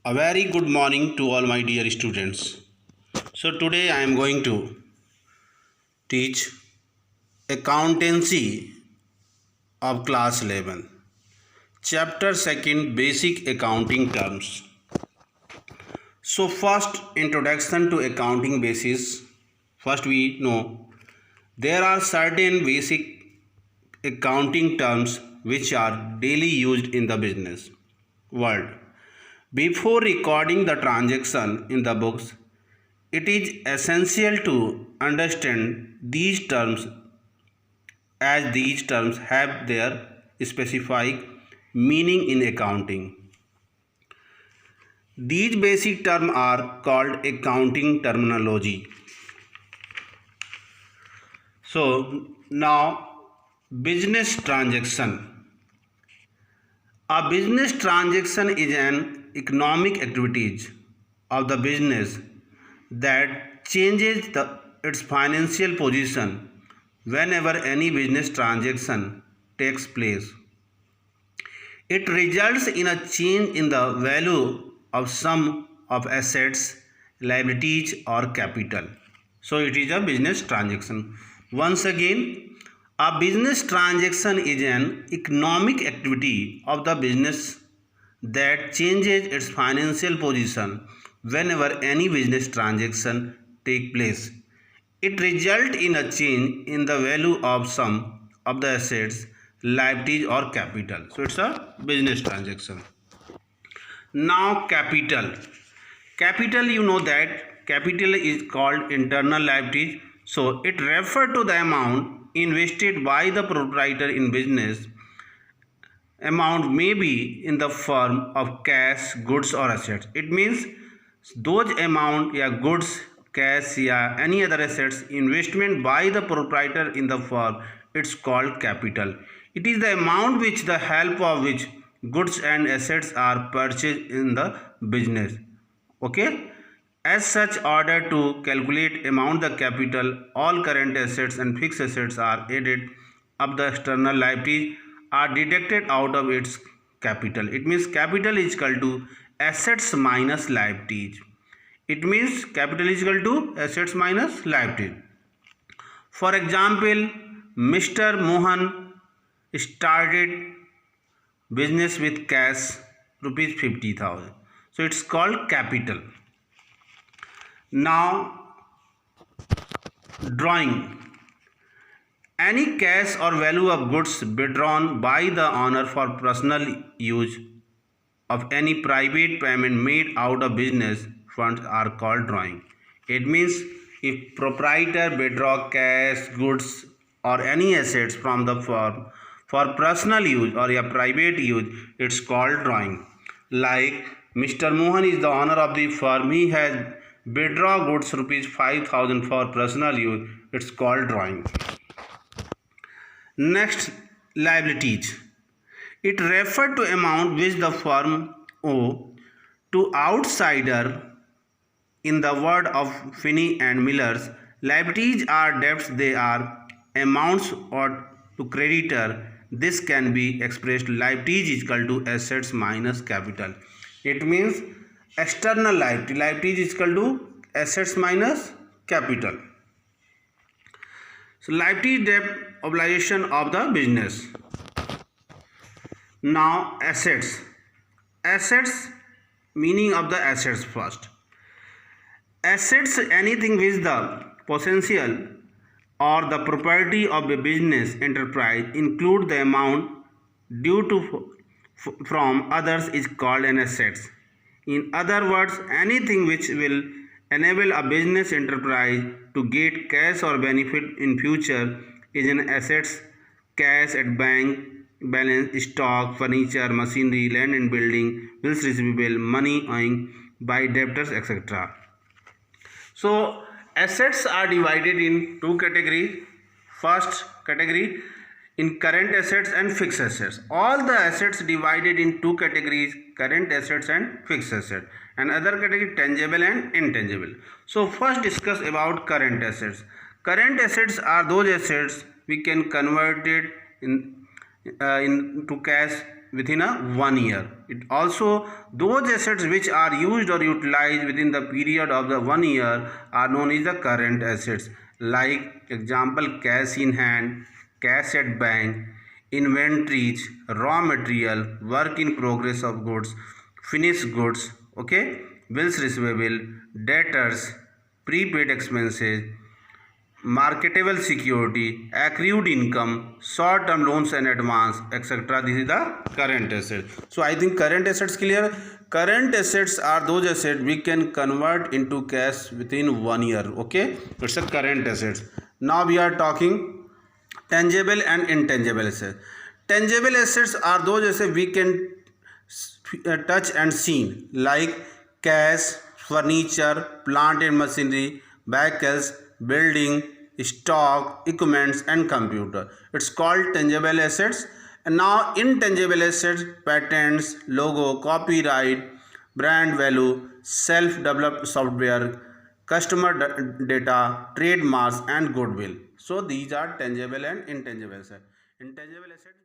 A very good morning to all my dear students. So today I am going to teach accountancy of class 11. Chapter 2nd, basic accounting terms. So first, introduction to accounting basis. First we know there are certain basic accounting terms which are daily used in the business world. Before recording the transaction in the books, it is essential to understand these terms as these terms have their specific meaning in accounting. These basic terms are called accounting terminology. So now business transaction. A business transaction is an economic activity of the business that changes its financial position whenever any business transaction takes place. It results in a change in the value of some of assets, liabilities or capital. So it is a business transaction. Once again, a business transaction is an economic activity of the business that changes its financial position whenever any business transaction take place. It results in a change in the value of some of the assets, liabilities or capital. So it's a business transaction. Now capital. Capital, you know that capital is called internal liabilities. So it refers to the amount invested by the proprietor in business. Amount may be in the form of cash, goods or assets. It means those amount या goods, cash या any other assets investment by the proprietor in the firm, it's called capital. It is the amount which the help of which goods and assets are purchased in the business. Okay. As such, order to calculate amount the capital, all current assets and fixed assets are added up, the external liabilities are deducted out of its capital. It means capital is equal to assets minus liabilities. It means capital is equal to assets minus liabilities. For example, Mr. Mohan started business with cash rupees 50,000. So it's called capital. Now drawing. Any cash or value of goods withdrawn by the owner for personal use of any private payment made out of business funds are called drawing. It means if proprietor withdraw cash, goods or any assets from the firm for personal use or a private use, it's called drawing. Like Mr. Mohan is the owner of the firm, he has withdraw goods rupees 5,000 for personal use, it's called drawing. Next, liabilities. It refers to amount which the firm owe to outsider. In the word of Finney and Miller's, liabilities are debts, they are amounts owed to creditor. This can be expressed liabilities is equal to assets minus capital. It means external liability. Liabilities is equal to assets minus capital. So liability debt obligation of the business. Now assets. Assets, meaning of the assets first. Assets, anything which the potential or the property of a business enterprise include the amount due to from others is called an assets. In other words, anything which will enable a business enterprise to get cash or benefit in future is an assets. Cash at bank balance, stock, furniture, machinery, land and building, bills receivable, money owing by debtors, etc. So assets are divided in two categories. First category in current assets and fixed assets. All the assets divided in two categories, current assets and fixed assets. And other category tangible and intangible. So first discuss about current assets. Current assets are those assets we can convert it into cash within a 1 year. It also, those assets which are used or utilized within the period of the 1 year are known as the current assets. Like example, cash in hand, cash at bank, inventories, raw material, work in progress of goods, finished goods, okay, bills receivable, debtors, prepaid expenses, marketable security, accrued income, short term loans and advance, etc. This is the current asset. So I think current assets clear. Current assets are those assets we can convert into cash within 1 year. Okay, it's a current assets. Now we are talking tangible and intangible assets. Tangible assets are those assets we can touch and seen, like cash, furniture, plant and machinery, vehicles, building, stock, equipments and computer. It's called tangible assets. And now intangible assets, patents, logo, copyright, brand value, self-developed software, customer data, trademarks and goodwill. So these are tangible and intangible assets. Intangible assets